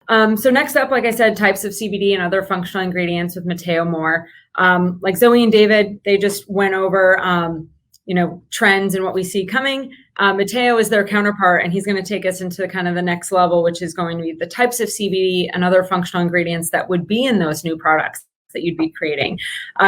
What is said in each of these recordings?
So next up, like I said, types of CBD and other functional ingredients with Mateo Moore. Like Zoe and David, they just went over, trends and what we see coming. Mateo is their counterpart, and he's going to take us into kind of the next level, which is going to be the types of CBD and other functional ingredients that would be in those new products that you'd be creating.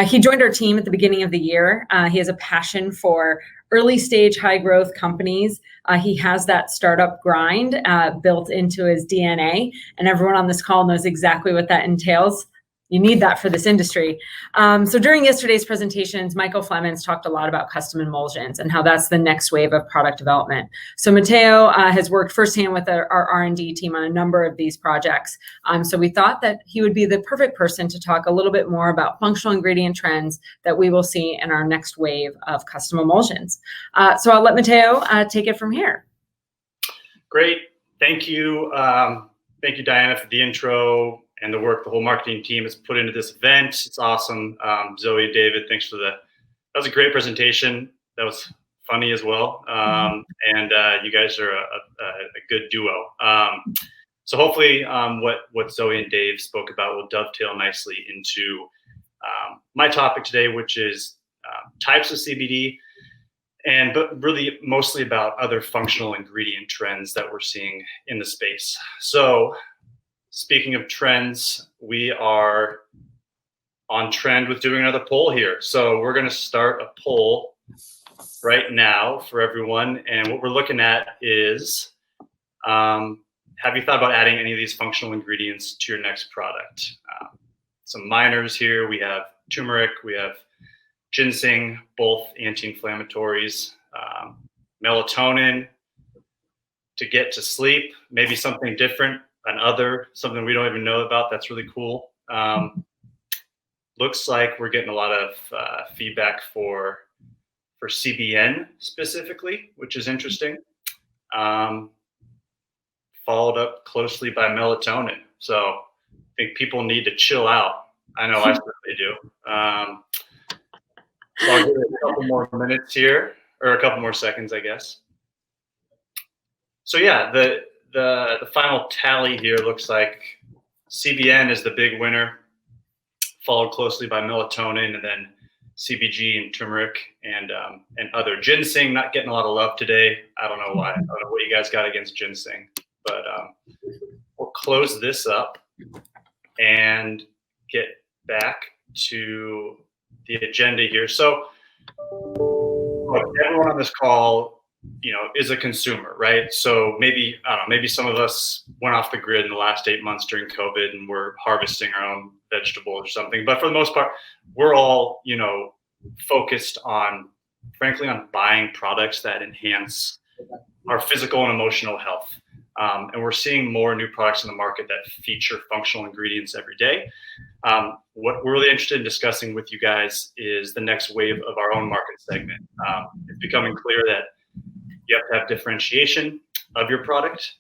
He joined our team at the beginning of the year. He has a passion for early stage, high growth companies. He has that startup grind built into his DNA, and everyone on this call knows exactly what that entails. You need that for this industry. So during yesterday's presentations, Michael Flemons talked a lot about custom emulsions and how that's the next wave of product development. So Mateo has worked firsthand with our R&D team on a number of these projects. So we thought that he would be the perfect person to talk a little bit more about functional ingredient trends that we will see in our next wave of custom emulsions. So I'll let Mateo take it from here. Great. Thank you. Thank you, Diana, for the intro and the work the whole marketing team has put into this event. It's awesome. Zoe and David, thanks for that was a great presentation. That was funny as well. And you guys are a good duo. So hopefully what Zoe and Dave spoke about will dovetail nicely into my topic today, which is types of CBD, but really mostly about other functional ingredient trends that we're seeing in the space. So speaking of trends, we are on trend with doing another poll here. So we're going to start a poll right now for everyone. And what we're looking at is, have you thought about adding any of these functional ingredients to your next product? Some minors here. We have turmeric, we have ginseng, both anti-inflammatories, melatonin to get to sleep, maybe something different, something we don't even know about. That's really cool. Looks like we're getting a lot of feedback for CBN specifically, which is interesting. Followed up closely by melatonin. So I think people need to chill out. I know I certainly do. So I'll give it a couple more minutes here, or a couple more seconds, I guess. So yeah, the final tally here looks like CBN is the big winner, followed closely by melatonin, and then CBG and turmeric and other. Ginseng not getting a lot of love today. I don't know why. I don't know what you guys got against ginseng, but we'll close this up and get back to the agenda here. So look, everyone on this call, is a consumer, right? So maybe, I don't know, maybe some of us went off the grid in the last 8 months during COVID and we're harvesting our own vegetables or something. But for the most part, we're all, focused on, frankly, on buying products that enhance our physical and emotional health. And we're seeing more new products in the market that feature functional ingredients every day. What we're really interested in discussing with you guys is the next wave of our own market segment. It's becoming clear that you have to have differentiation of your product.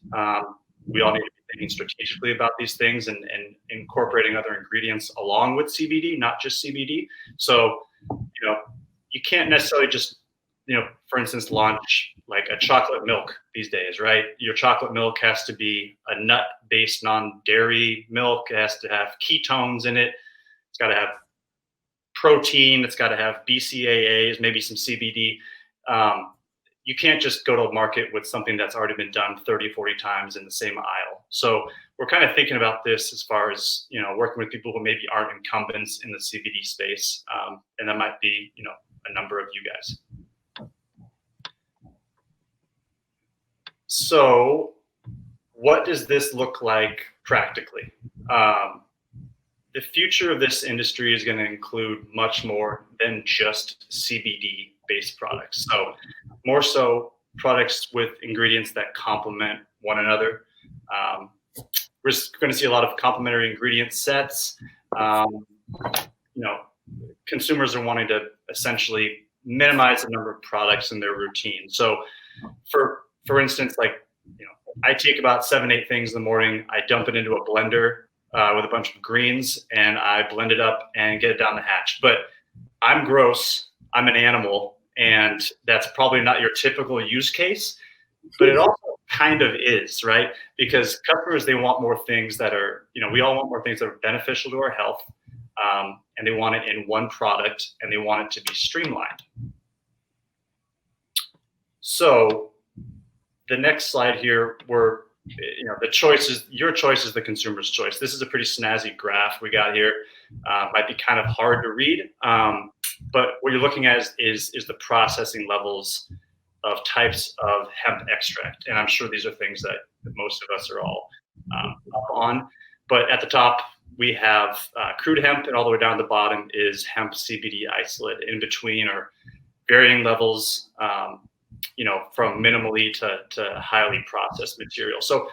We all need to be thinking strategically about these things and incorporating other ingredients along with CBD, not just CBD. So, you can't necessarily just, for instance, launch like a chocolate milk these days, right? Your chocolate milk has to be a nut-based, non-dairy milk. It has to have ketones in it. It's got to have protein. It's got to have BCAAs, maybe some CBD. You can't just go to market with something that's already been done 30, 40 times in the same aisle. So we're kind of thinking about this as far as, working with people who maybe aren't incumbents in the CBD space. And that might be, a number of you guys. So what does this look like practically? The future of this industry is going to include much more than just CBD-based products. So more so products with ingredients that complement one another. We're going to see a lot of complementary ingredient sets. Consumers are wanting to essentially minimize the number of products in their routine. So for instance, I take about 7-8 things in the morning. I dump it into a blender with a bunch of greens, and I blend it up and get it down the hatch. But I'm gross. I'm an animal, and that's probably not your typical use case. But it also kind of is, right? Because customers, they want more things that are, we all want more things that are beneficial to our health, and they want it in one product, and they want it to be streamlined. So the next slide here, the choice is, your choice is the consumer's choice. This is a pretty snazzy graph we got here. Might be kind of hard to read, but what you're looking at is the processing levels of types of hemp extract. And I'm sure these are things that most of us are all up on. But at the top, we have crude hemp, and all the way down the bottom is hemp CBD isolate. In between are varying levels, from minimally to highly processed material. So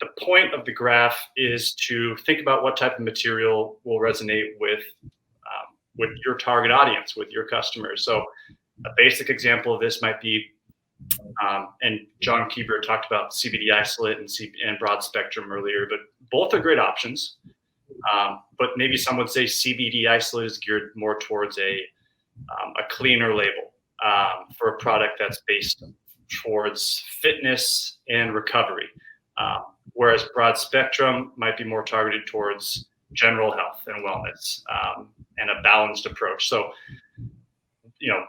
the point of the graph is to think about what type of material will resonate with your target audience, with your customers. So a basic example of this might be, and John Keeber talked about CBD isolate and broad spectrum earlier, but both are great options. But maybe some would say CBD isolate is geared more towards a cleaner label for a product that's based towards fitness and recovery, whereas broad spectrum might be more targeted towards general health and wellness, and a balanced approach. So,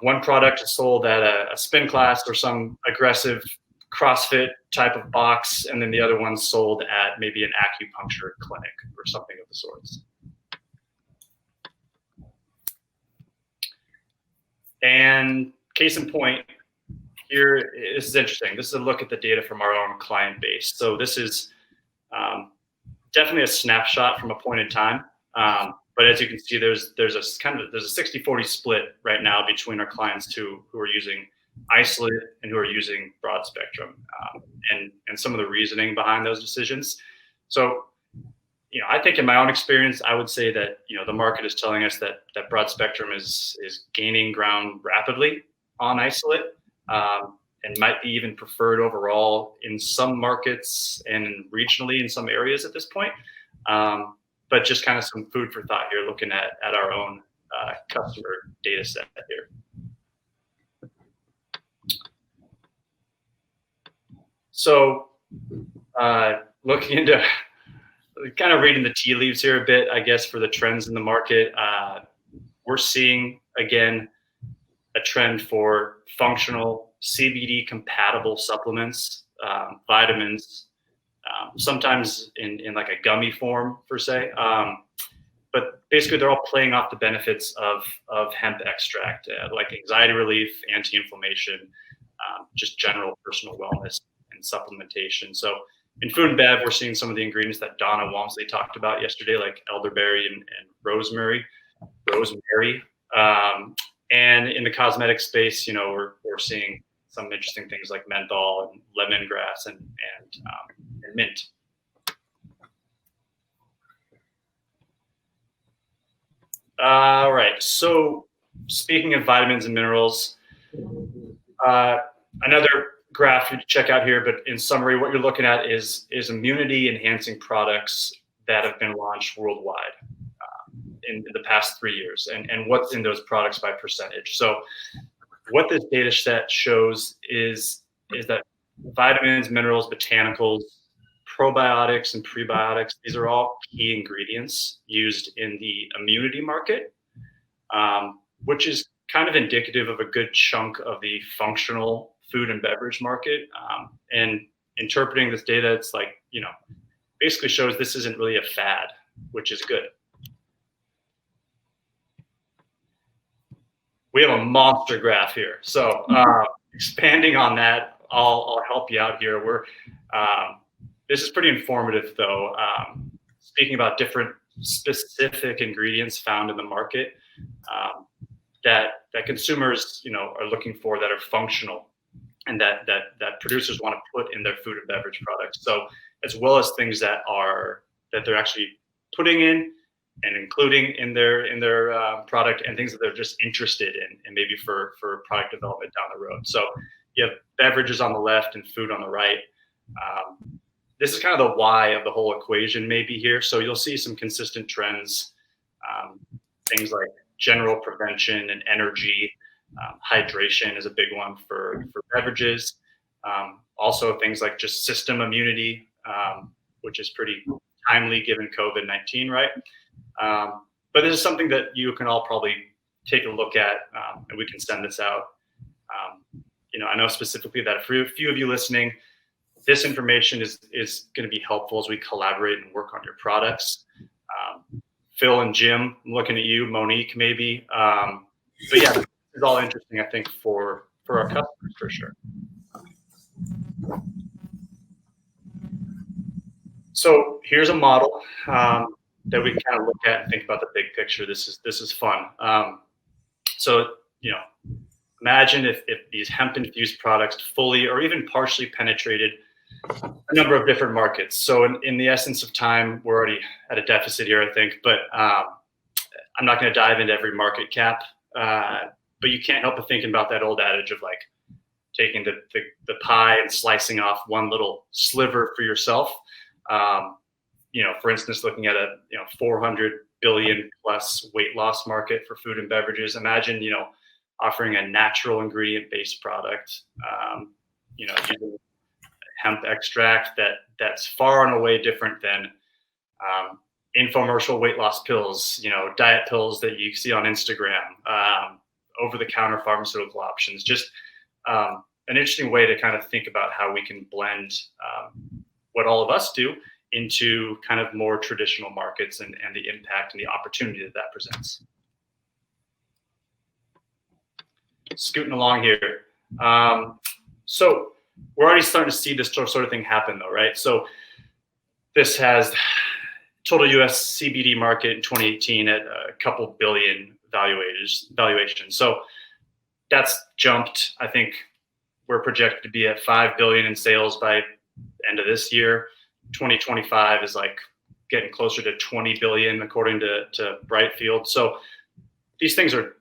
one product is sold at a spin class or some aggressive CrossFit type of box, and then the other one's sold at maybe an acupuncture clinic or something of the sorts. And case in point, here, this is interesting. This is a look at the data from our own client base. So this is definitely a snapshot from a point in time. But as you can see, there's a 60-40 split right now between our clients who are using isolate and who are using broad spectrum, and some of the reasoning behind those decisions. So, I think in my own experience, I would say that, the market is telling us that broad spectrum is gaining ground rapidly on isolate, and might be even preferred overall in some markets and regionally in some areas at this point. But just kind of some food for thought here, looking at our own customer data set here. So looking into kind of reading the tea leaves here a bit, I guess, for the trends in the market, we're seeing, again, a trend for functional CBD compatible supplements, vitamins, sometimes in like a gummy form per se. But basically they're all playing off the benefits of hemp extract, like anxiety relief, anti-inflammation, just general personal wellness and supplementation. So in food and bev, we're seeing some of the ingredients that Donna Walmsley talked about yesterday, like elderberry and rosemary. And in the cosmetic space, we're seeing some interesting things like menthol and lemongrass and mint. All right. So speaking of vitamins and minerals, another graph to check out here, but in summary, what you're looking at is immunity enhancing products that have been launched worldwide in the past 3 years, and what's in those products by percentage. So what this data set shows is that vitamins, minerals, botanicals, probiotics, and prebiotics, these are all key ingredients used in the immunity market, which is kind of indicative of a good chunk of the functional food and beverage market. And interpreting this data, it's like, basically shows this isn't really a fad, which is good. We have a monster graph here. So expanding on that, I'll help you out here. This is pretty informative though. Speaking about different specific ingredients found in the market that consumers, are looking for, that are functional, and that producers want to put in their food and beverage products. So as well as things that they're actually putting in and including in their product, and things that they're just interested in, and maybe for product development down the road. So you have beverages on the left and food on the right. This is kind of the why of the whole equation maybe here. So you'll see some consistent trends, things like general prevention and energy. Hydration is a big one for beverages. Also things like just system immunity, which is pretty timely given COVID-19, right? But this is something that you can all probably take a look at, and we can send this out. I know specifically that for a few of you listening, this information is going to be helpful as we collaborate and work on your products. Phil and Jim, I'm looking at you, Monique maybe. But yeah, this is all interesting, I think, for our customers for sure. So here's a model that we can kind of look at and think about the big picture. This is fun. So imagine if these hemp infused products fully or even partially penetrated a number of different markets. So in the essence of time, we're already at a deficit here, I think, but I'm not going to dive into every market cap, but you can't help but thinking about that old adage of like taking the pie and slicing off one little sliver for yourself. For instance, looking at a 400 billion plus weight loss market for food and beverages. Imagine offering a natural ingredient based product, using hemp extract that's far and away different than infomercial weight loss pills, diet pills that you see on Instagram, over the counter pharmaceutical options. Just an interesting way to kind of think about how we can blend what all of us do into kind of more traditional markets and the impact and the opportunity that presents. Scooting along here. So we're already starting to see this sort of thing happen though, right? So this has total US CBD market in 2018 at a couple billion valuation. So that's jumped. I think we're projected to be at 5 billion in sales by end of this year. 2025 is like getting closer to 20 billion according to Brightfield. So these things are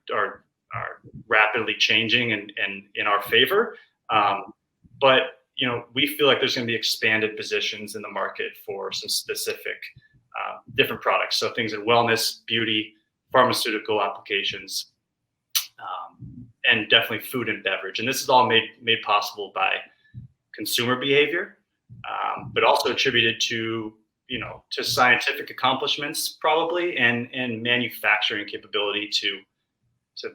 rapidly changing and in our favor. But we feel like there's going to be expanded positions in the market for some specific different products. So things in wellness, beauty, pharmaceutical applications, and definitely food and beverage. And this is all made possible by consumer behavior, but also attributed to scientific accomplishments probably, and manufacturing capability to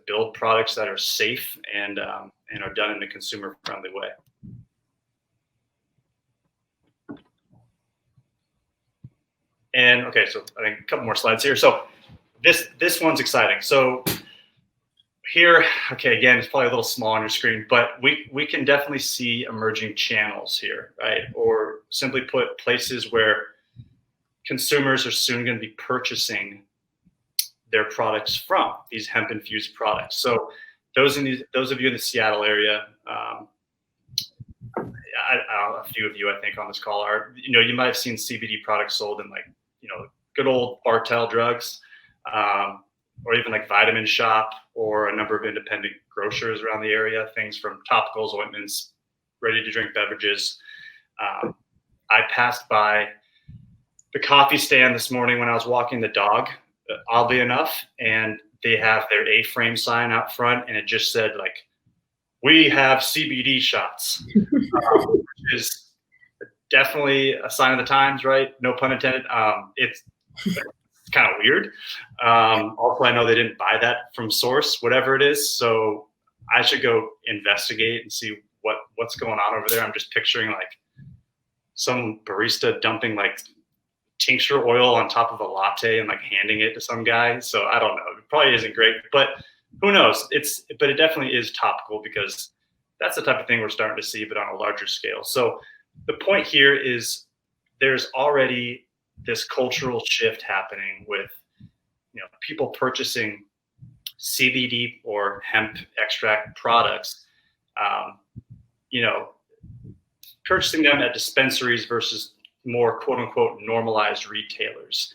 build products that are safe and are done in a consumer friendly way. And okay, so I think a couple more slides here. So this one's exciting. So here, okay, again, it's probably a little small on your screen, but we can definitely see emerging channels here, right? Or simply put, places where consumers are soon going to be purchasing their products from, these hemp infused products. So those of you in the Seattle area, a few of you I think on this call are, you might have seen CBD products sold in like, good old Bartell drugs, or even like Vitamin Shop or a number of independent grocers around the area, things from topicals, ointments, ready to drink beverages. I passed by the coffee stand this morning when I was walking the dog, oddly enough, and they have their A-frame sign out front, and it just said like, "We have CBD shots," which is definitely a sign of the times, right? No pun intended. It's kind of weird. Also, I know they didn't buy that from SōRSE, whatever it is, so I should go investigate and see what's going on over there. I'm just picturing like some barista dumping like tincture oil on top of a latte and like handing it to some guy. So I don't know. It probably isn't great, but who knows? But it definitely is topical because that's the type of thing we're starting to see, but on a larger scale. So the point here is there's already this cultural shift happening with people purchasing CBD or hemp extract products, purchasing them at dispensaries versus more quote unquote normalized retailers,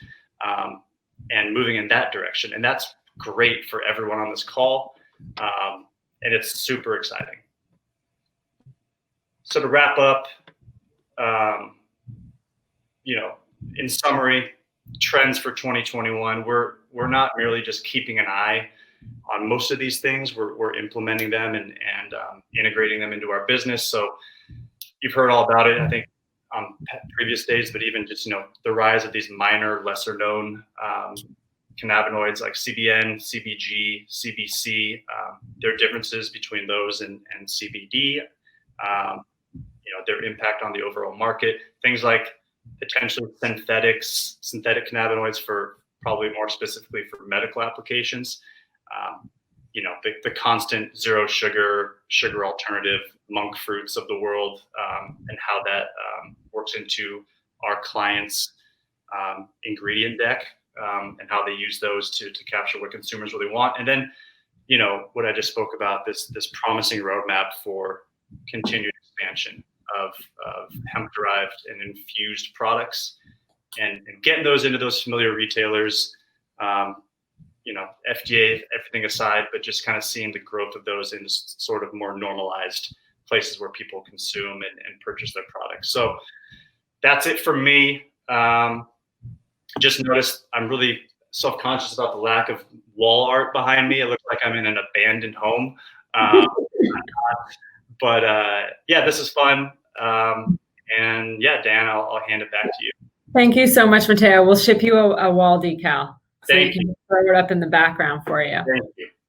and moving in that direction. And that's great for everyone on this call. And it's super exciting. So to wrap up, in summary, trends for 2021, we're not merely just keeping an eye on most of these things. We're implementing them and integrating them into our business. So you've heard all about it, I think, on previous days, but even just, the rise of these minor, lesser known cannabinoids like CBN, CBG, CBC. There are differences between those and CBD. Their impact on the overall market. Things like potentially synthetic cannabinoids for probably more specifically for medical applications. The constant zero sugar alternative monk fruits of the world, and how that works into our clients' ingredient deck, and how they use those to capture what consumers really want. And then, what I just spoke about, this promising roadmap for continued expansion of hemp-derived and infused products, and getting those into those familiar retailers. FDA, everything aside, but just kind of seeing the growth of those in sort of more normalized places where people consume and purchase their products. So that's it for me. Just noticed I'm really self-conscious about the lack of wall art behind me. It looks like I'm in an abandoned home. But this is fun. And yeah, Dan, I'll hand it back to you. Thank you so much, Mateo. We'll ship you a wall decal. So Thank you can throw it up in the background for you.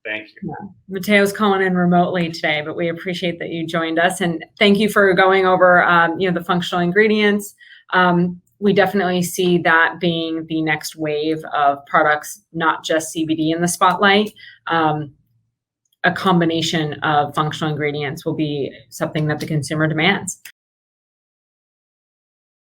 Thank you. Yeah. Mateo's calling in remotely today, but we appreciate that you joined us, and thank you for going over, the functional ingredients. We definitely see that being the next wave of products, not just CBD in the spotlight. A combination of functional ingredients will be something that the consumer demands.